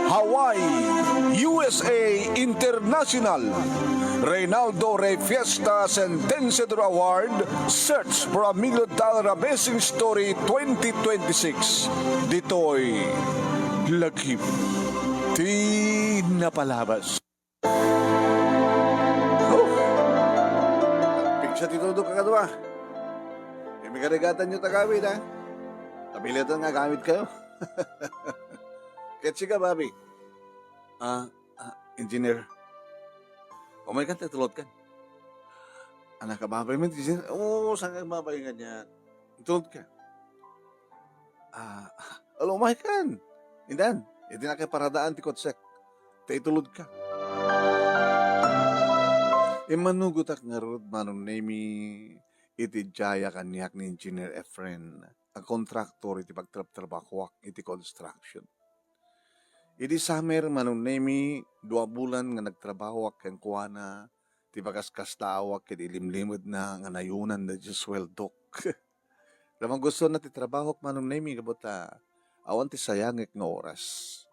Hawaii, USA International, Reynaldo Rey Fiesta Sentenciador Award, Search for a $1 Million Amazing Story 2026. Dito'y lagip di napalabas. Pigsa titudo ka kadwa. May karigatan nyo tagawid ha. Kabilitan nga gamit kayo. Ketsi ka, Bobby. Engineer. O may kanta, tulot kan. Anak ka, babay mo, engineer. Oo, saan ka babay nga niya? Tulot ka. Umay kan. Indan, iti na kay paradaan ti kotsek. Ta itulod ka. Imanugot ak nga rod, manong nemi, iti jaya kanyak ni Engineer Efren. Ang kontraktor iti pagtrabakwak iti construction. Iti summer manong nemi 2 bulan nga nagtrabaho ken kuana ti bagaskas tawak ket ilimlimod na nga nayunan na di sweldok. Lamang gusto na ti trabaho manong nemi kabuta awan ti sayangek nga oras.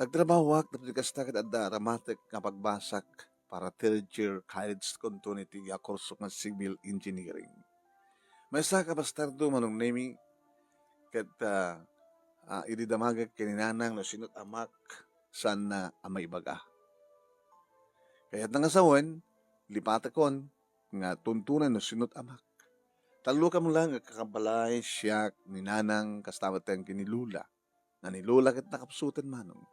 Nagtrabaho ak ti kasta ket adda ramatek nga pagbasak para 3rd year college konto iti kurso nga civil engineering. May sa kabastardo manong nemi ket idi damagag kininanang no sinot amak san na amay baga. Kaya't nangasawan, lipatakon nga tuntunan no sinot amak. Talo ka mo lang kakabalay siyak ni nanang kastamatan kinilula. Na nilula ket nakapsutan manong.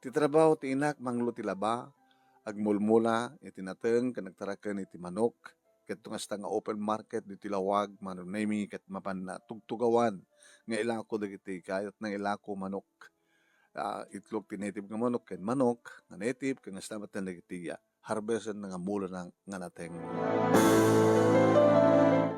Ti trabaho ti inak manglo ti laba, agmulmula itinateng ken nagtaraken iti manok. Ket tungas nga open market di tilawag manon nemi ket mapan na tugtugawan nga ilako dagiti kayat ng ilako manok. Itlog ti native nga manok ken manok nga native ken nastamat na dagiti harvestan nga mula nga nateng.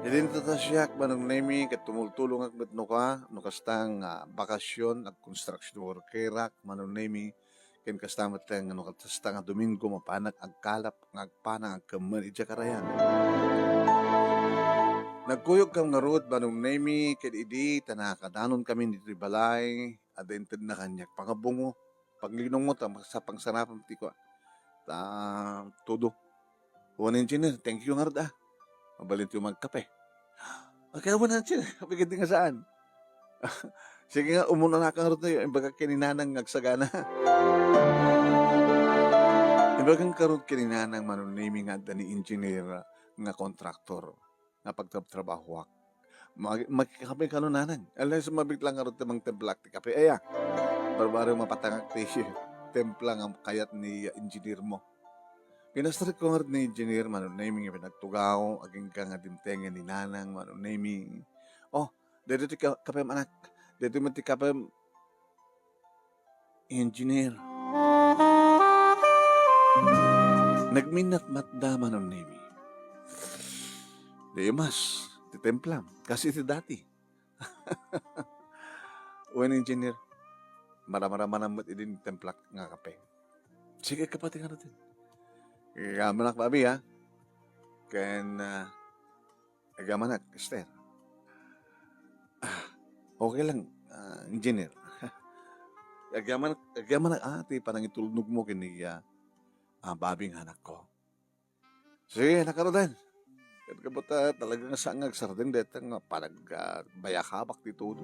Idin ta siyak manon nemi ket tumultulong ak betno ka no kastang bakasyon ag construction worker ak manon nemi ken kastamat nga no kasta nga Domingo mapanak ag kalap nga agpanang ag kemen ija karayan. Nagkuyog kam nga road manong nemi ket idi tanakadanon kami dito balay adented na kanyak pangabungo paglinong mo sa pangsarapan ti ko todo. One engineer, thank you nga rod mabalint yung magkape. Okay, one engineer, kapigit nga saan? Sige nga, umuna na kang rod na yun, imbaga kininanang agsagana. Imbagang karod kininanang manon nemi nga ni engineer nga kontraktor nga pagtrabaho ak. Magkakape ka nun nanan. Alam sa mabiglang nga rin tamang templak ti kape. Aya, barbaro mapatangak ti templa nga kayat ni engineer mo. Pinastrit ko nga rin ni engineer manon naming pinagtugaw, aging ka nga dimtengan ni nanang manon naming. Oh, dito ti kape anak. Dito mo ti kape engineer. Nagminat-matda manon nami. Di mas, ti templam. Kasi ti dati. When engineer, maramaraman idin templak nga kape. Sige kapati nga natin. Igamanak babi ha. Ken, igamanak, Esther. Okay lang, engineer. Agamanak ati parang itulnog mo kini babing anak ko. Sige, nakarodan. Kat kabuta talagang sangag sardeng detang parang bayakabak dito.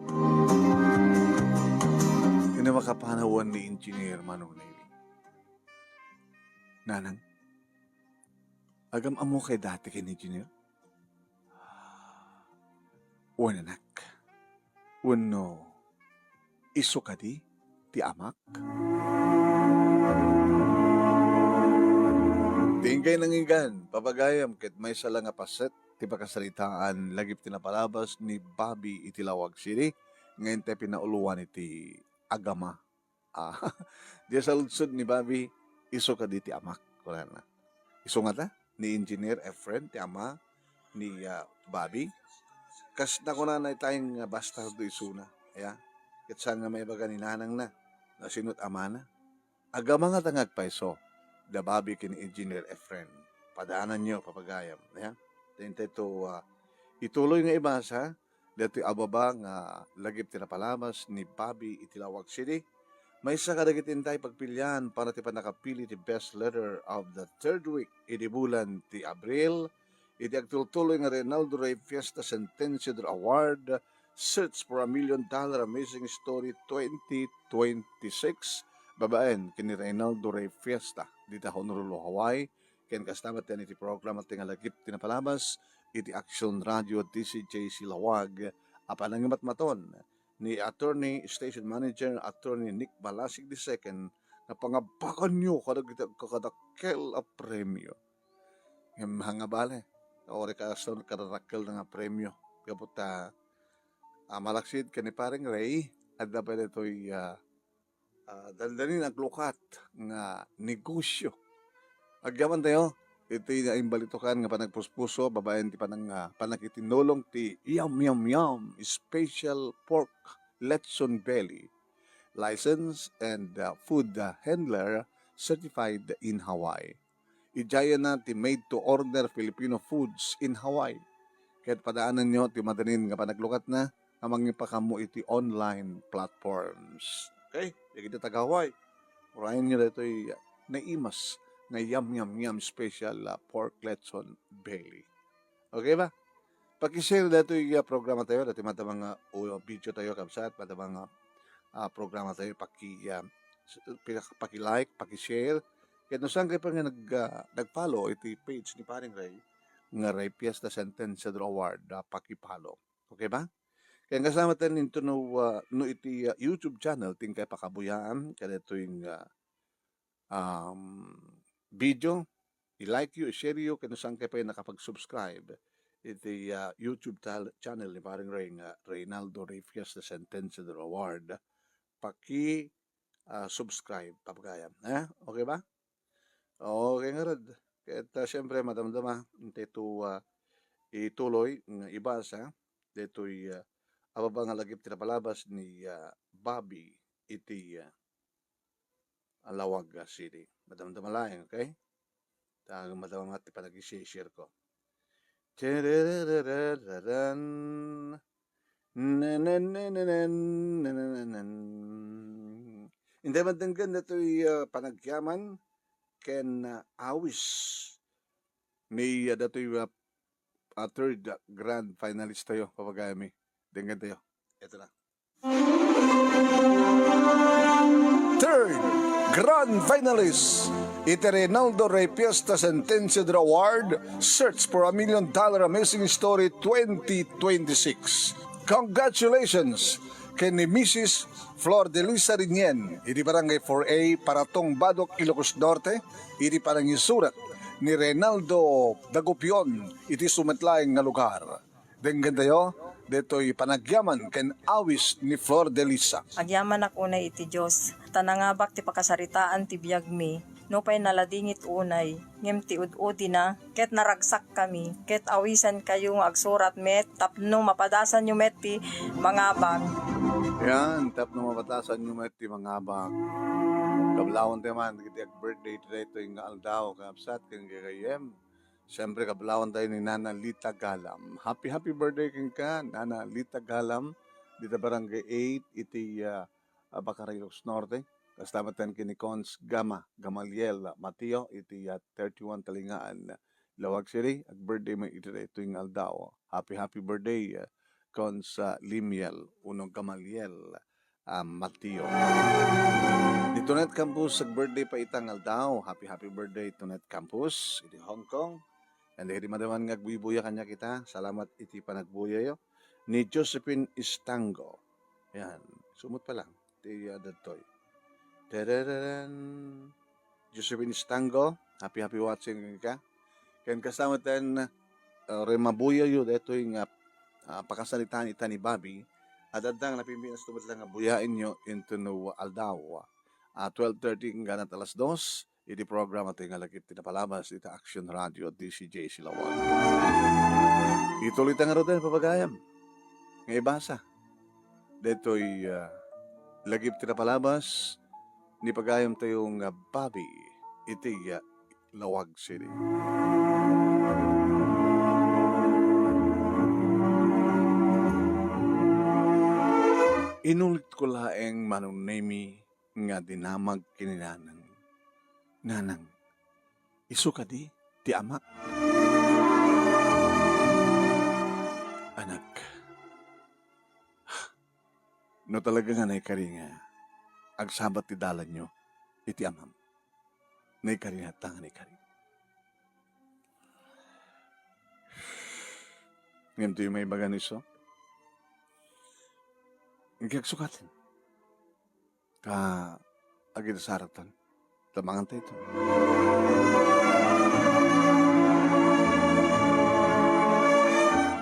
Hindi makapanawan ni engineer manong nili. Nanang, agam amo kay dati kay engineer? Anak. Wano, iso ka di amak? Tingkay nangingan, papagayam ket may sala nga paset, ti pakasalitaan, lagip tinapalabas ni Bobby itilawag siri, ngayon te pinauluan iti agama. Diya sa lutsod ni Bobby, iso ka di ti amak. Wala na. Iso nga ta, ni Engineer Efren, ti ama, ni Bobby. Kas na ko na tayong bastardo isuna. Aya, ket saan nga may baga ni nanang na, nasinut ama na. Agama nga tangag paiso. The Bobby kin Engineer Efren. Padaanan nyo, papagayam. Yeah? Then ito, ituloy nga ibasa, Dito ababa nga lagip tinapalabas ni Bobby itilawag City. May isa kadagit intay pagpilian para ti panakapili ti best letter of the third week iti bulan ti Abril. Iti agtultuloy nga Reynaldo Ray Fiesta Sentenciador Award Search for $1 Million Amazing Story 2026 babaen kini Reynaldo Ray Fiesta dita Honolulu, Hawaii. Ken kastamat yan iti program at tingalagip tinapalabas iti Action Radio DCJ Silawag apanangimat maton ni Attorney Station Manager Attorney Nick Balasig II na pangabakan nyo kadakkel a premyo. Yung mga bale, ori ka sa kadakkel na nga premyo. Kaputa malaksid ka ni paring Ray at dapat ito'y daldanin ang lukat nga negosyo. Agyaman tayo, ito'y naimbalitokan nga panagpuspuso, babaen ti panakitinulong ti Yum Yum Yum Special Pork Lechon Belly, licensed and food handler certified in Hawaii. Ijaya na ti made-to-order Filipino foods in Hawaii. Kaya't padaanan nyo ti madanin nga panaglukat na amang ipakamu iti online platforms. Okay? Yung ito taga-Hawaii. Urayan nyo na ito'y naimas na Yum Yum Yum Special Pork Lechon Belly. Okay ba? Pakishare na ito'y programa tayo. Dati mata mga video tayo kapsat. Mata mga programa tayo. Paki-like, paki-share. Kaya no saan kayo pa nga nag-follow iti page ni Paring Ray nga Ray Fiesta Sentenciador Award. Paki-follow. Okay ba? Kaya kasama tayo nito no iti YouTube channel ting kay pakabuyaan kaya ito yung video i-like you, i-share you kaya saan kayo pa yung nakapag-subscribe iti YouTube channel ni Paring Ray nga Reynaldo Ray Fiesta Sentenciador Award subscribe papagayam. Okay ba? Okay nga rad. Kaya siyempre madamdama ito ituloy nga ibasa dito'y ababa nga lagip tinapalabas ni Bobby iti Alawag City. Madamdama lang, okay? Madamdama iti panag-share ko. Hindi madanggan na ito'y panagyaman ken awis ni dato'y third grand finalist tayo papagayami. Denggan tayo. Ito na. Third grand finalist iti Reynaldo Ray Fiesta Sentenciador Award Search for $1 Million Amazing Story 2026. Congratulations kay ni Mrs. Flor de Luisa Rinien iti barangay 4A Paratong Badok, Ilocos Norte iti parang isurat ni Reynaldo Dagupion iti sumetlaeng nga lugar. Denggan tayo deto'y panagyaman ken awis ni Flor de Lisa. Agyaman ako na iti Diyos, tanangabak ti pakasaritaan ti biyag mi, no pa'y naladingit unay, ngem ti ududi na, ket naragsak kami, ket awisan kayo nga agsurat met, tapno mapadasan nyo met ti mangabak. Yan, tapno mapadasan nyo met ti mangabak. Kablawan tayo man, kiti birthday today ito yung aldaw, kapsat, kang gagayem. Siyempre, kablawan tayo ni Nana Lita Galam. Happy birthday king ka, Nana Lita Galam. Dito barangay 8, iti Bacarayos Norte. Kastamatan kini Cons Gamaliel Mateo, iti 31 Talingaan, Lawag City. Ag birthday mo iti ito yung aldaw. Happy birthday, Cons Limiel, Unong Gamaliel Mateo. Di Tunet Campus, ag birthday pa itang aldaw. Happy birthday, Tunet Campus, iti Hong Kong. And di madaman nga agbuibuya kanya kita. Salamat iti panagbuya yo. Ni Josephine Istango. Yan. Sumot pa lang. Iti datoy. Tadadadan. Josephine Istango. Happy watching ka. Kaya kasama tayo remabuya yo. Dito yung pakasalitan ita ni Bobby. At adang napimpinas tumot lang nga buyain nyo into no aldaw. 12:30 ganat alas 2. Iti program at nga lagit tinapalabas iti Action Radio DCJ Silawag. Ituloy nga rin papagayam. Nga ibasa. Dito'y lagip tinapalabas ni pagayam tayong Bobby iti Lawag City. Inulit ko laeng manunemi nga dinamag kininanang. Nanang, isu ka ti amak. Anak, no talaga nga naikari nga, agsabat ti dalan nyo, iti amam. Naikari nga tangan naikari. Ngayon to yung may bagan iso. Ang sukatin. Ka, agad saratan. Tamangan tayo ito.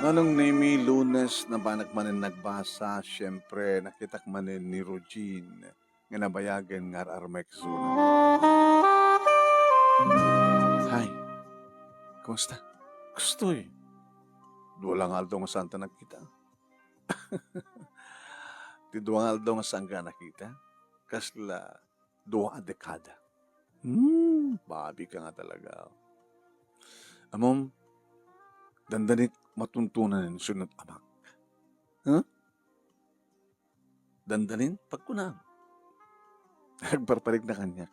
Nanong name Lunes na ba nagmanin nagbasa, syempre nakitak manin ni Rogine nga nabayagan nga Armex Zuna. Hi, kumusta? Gusto eh. Duwalang aldo nga saan ta nakita. Ti duwang aldo nga saan ka nakita. Kasla, duwang dekada. Babi ka nga talaga. Amom, dandanit matuntunan ng sunod amak. Huh? Dandanin pagkunam. Nagparparig na kanya.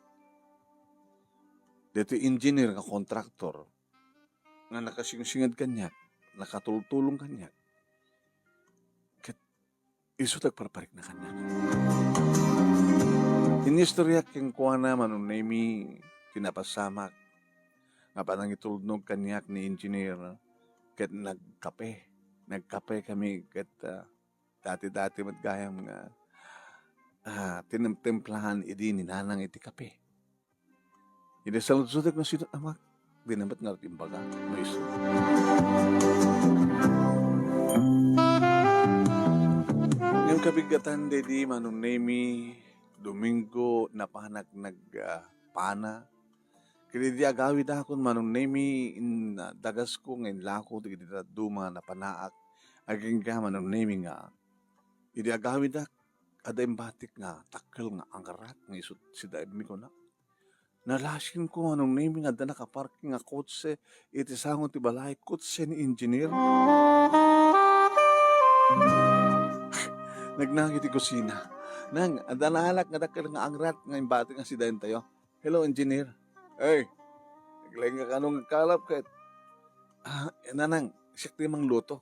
Dito engineer nga kontraktor nga nakasingsingad kanya, nakatultulong kanya. Kat iso tagparparig na kanya. Inistorya king kuha naman nung nami kinapasamak nga parang itulnog kanyak ni engineer kat nagkape kami kat dati-dati matgayam nga tinimplahan idi ni nanang iti kape. Hindi salud-sudag na sinot amak dinamat nga timbaga no iso. Yung kabigatan dedi manong nemi Domingo na panak nagpana. Kaya di agawid akon manong nemi in dagas ko ngayon lako di duma na panaak. Aging ka manong nemi nga. Idi agawid ak ada imbatik nga takkel nga angkarat nga isut si daimi ko na. Nalasin ko manong nemi nga da nakaparking nga kotse iti sangon ti balay kotse ni engineer. Nagnangit ti kusina. Nang, anda na halak nga dakil nga angrat nga imbati nga si dayon tayo. Hello, engineer. Hey, naglaing nga kanong kalap kahit. Nanang, siyak tayo mang luto.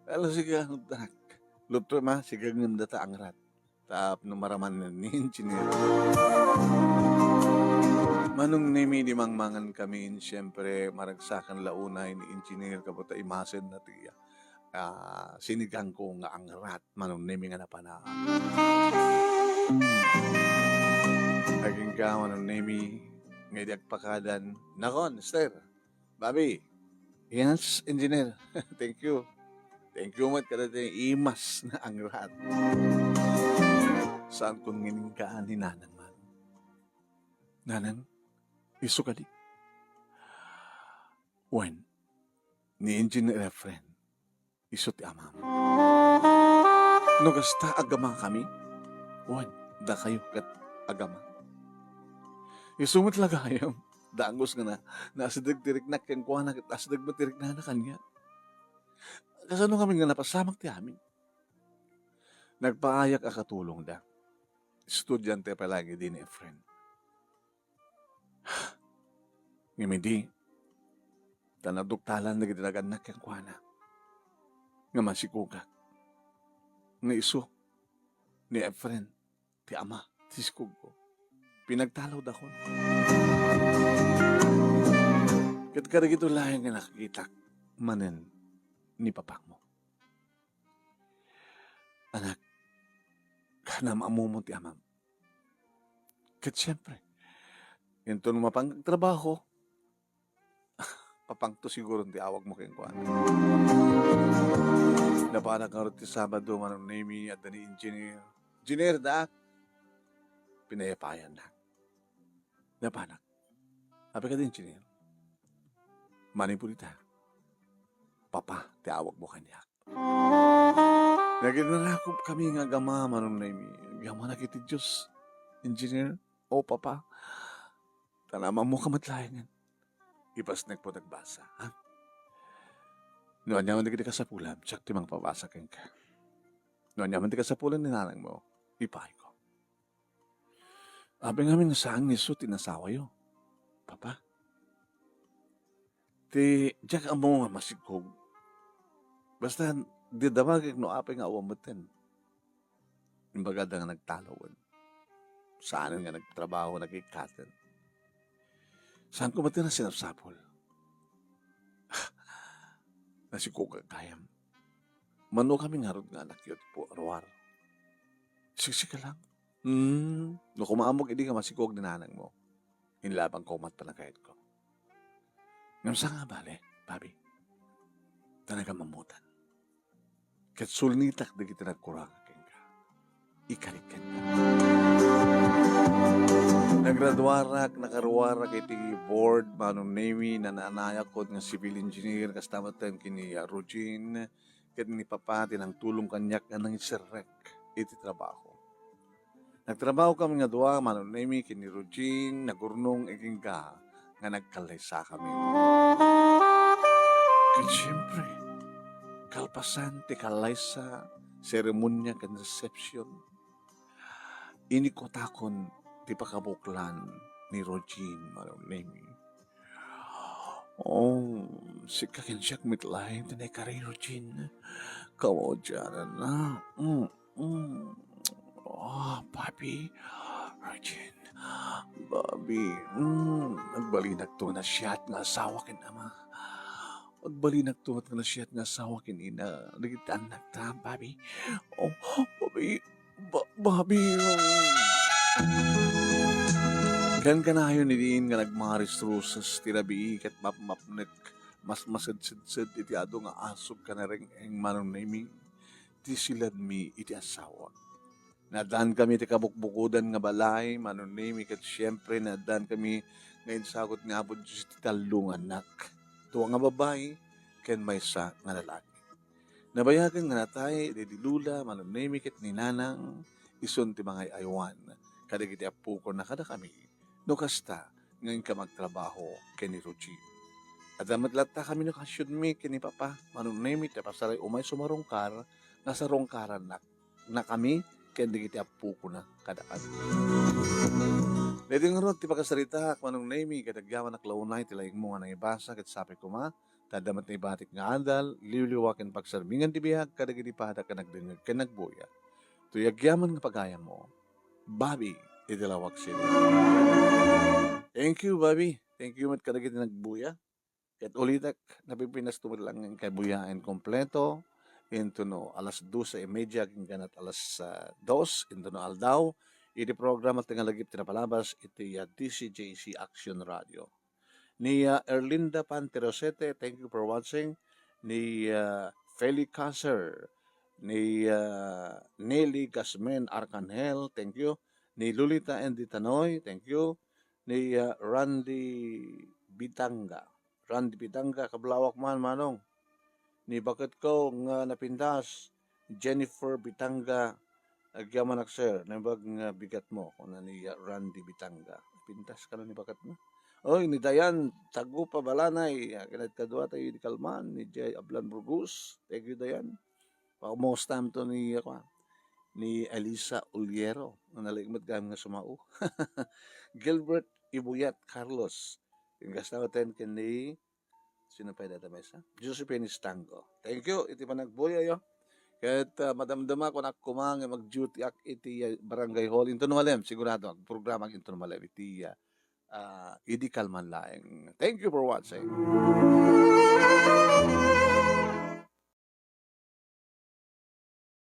Alam, sige, danak. Luto ma, sige nga data angrat. Tap, numaraman ni engineer. Manong nimi di mangmangan kami, siyempre, maragsakan launay ni engineer kabuta imasen na tiya. Sinigang ko nga angrat, manong nimi nga napanaan. Aging ka manong nimi, ngay pakadan. Nakon, Esther, Bobby, yes, engineer, thank you. Thank you mat kada imas na angrat. Saan kong nginingkaan ni nanang man? Nanang, iso ka di. When, ni engineer friend, iso ti amam. No gasta agama kami, when, da kayo kat agama. Isumot lagayam, dangos nga na, nasidag tirik na keng kuha na, nasidag matirik na kanya. Kasano kami nga napasamak ti amin. Nagpaayak akatulong da. Estudyante palagi din eh, friend. Ngimidi, tanaduktalan na gitinagan na keng kuha na. Nga masikugak. Nga iso, ni Efren, ti ama, ti sikug ko. Pinagtalaw da ko. Kat ito lang nga nakikita manen ni papak mo. Anak, kana maamumon ti amam. Kat siyempre, ito nung mapang-trabaho, papang to siguro ti awag mo kayong kuhan. Napanak nga ti Sabado manong name at ni engineer. Engineer da, pinayapayan na. Napanak. Habi ka din, engineer. Manipulita. Papa, ti awag mo kanya. Naginanakop kami nga gama manong name. Gama na kiti Diyos. Engineer, o papa. Tanaman mo kamatlayangan. Ipasnek po nagbasa, ha? Noon yaman di ka sa pulam, tsak ti mang pabasa keng ka. Noon yaman di ka sa pulam ni nanang mo, Ipahay ko. Abi ngamin nga saan ni Su tinasawa yo. Papa. Ti, diyak amo nga masikog. Basta, di damagig no apay nga awamaten. Imbaga da nga nagtalawin. Saan nga nagtrabaho, nagikaten. Saan ko mati na sinapsapol? Nasikog kagayam. Mano kami nga nga anak yun po, arwar. Siksika lang. No kumaamog, hindi ka masikog din nanang mo. Inlabang kumat pa na kahit ko. Ngam sa nga bale, Bobby. Talaga mamutan. Kat sulnitak di kita nagkurang ka. Ikalit ka. Nagradwarak, nakaruwarak iti board, manong Navy, na naanayak ko ng civil engineer, kastamatan kini Rogin, kat ni Papa, tinang tulong kanyak nga nang isirek, iti trabaho. Nagtrabaho kami nga dua, manong Navy, kini Rogin, nagurnong iking ka, nga nagkalaysa kami. Kat siyempre, kalpasan, ti kalaysa, seremonya kan reception, inikotakon, ti pakabuklan ni Rogin, manong Nemi. Oh, si kakinsiyak mitlahin, tinay ka rin, Rogin. Kawo dyan na. Oh, Bobby. Rogin. Bobby. Nagbalinag to na siyat nga asawa kin ama. Nagbalinag to na siyat nga asawa kin ina. Nagitaan nagta, Bobby. Oh, Bobby. Bobby. Kan kanayon ni Diin nga nagmaris rusas tirabi kat mapmapnek mas masadsidsid iti ado nga asog ka na rin ang manong naming ti silad mi iti asawa. Nadaan kami ti kabukbukudan nga balay, manong naming kat siyempre nadaan kami ngayon sagot ni Apo Diyos ti talong anak. Tuwa nga babae, ken may sa nga lalaki. Nabayagan nga natay, di lula, manong naming kat ninanang, ison ti mga aywan. Kada kiti apo ko na kada kami. No kasta, ngayon ka magtrabaho kini Ruchi. At matlata kami no kasyon mi kini Papa, manong nemi, tapasaray umay sumarongkar, nasa rongkaran na kami, kaya di kiti apo ko na kadaan. Dito nga ron, ti pagkasarita, manong nemi, kadagyaman naklaunay, tilayang mo nga nang ibasa, kat sabi ko ma, tadamat na ibatik nga adal, liwliwakin pagsarbingan ti bihag, kadagiti pada ka nagdingag, ka nagbuya. Tuyagyaman nga pagaya mo, Bobby, itilawag sila. Thank you, Bobby. Thank you, mat kadagiti nagbuya. Kat ulitak, napipinas tumad lang ng kabuyain kompleto. Into no, alas 12:30, kinganat alas 2, into no aldaw. Iti program at tingalagip tinapalabas, iti DCJC Action Radio. Ni Erlinda Panterosete, thank you for watching. Ni Feli Caser, ni Nelly Gasmen Arcangel, thank you. Ni Lulita Andy Tanoy, thank you. Ni Randy Bitanga, kablawak man manong. Ni bakit ko nga napindas, Jennifer Bitanga, agyaman sir, nabag nga bigat mo, kung ni Randy Bitanga. Pintas ka na ni bakit mo? Oy, ni Dayan, tago pa balanay, kinat kadwa tayo ni Kalman, ni Jay Ablan Burgos, thank you Dayan. Most time to ni Elisa Uliero, na naligmat kami nga sumao. Gilbert Ibuyat Carlos, yung kasawatan ni sino pa data mesa? Josephine Stango. Thank you, iti panagbuya yo. Kahit madamdama ko na kumang mag-duty ak iti barangay hall. Into numalem, sigurado, ang programang into numalem, iti idikal man laeng. Thank you for watching.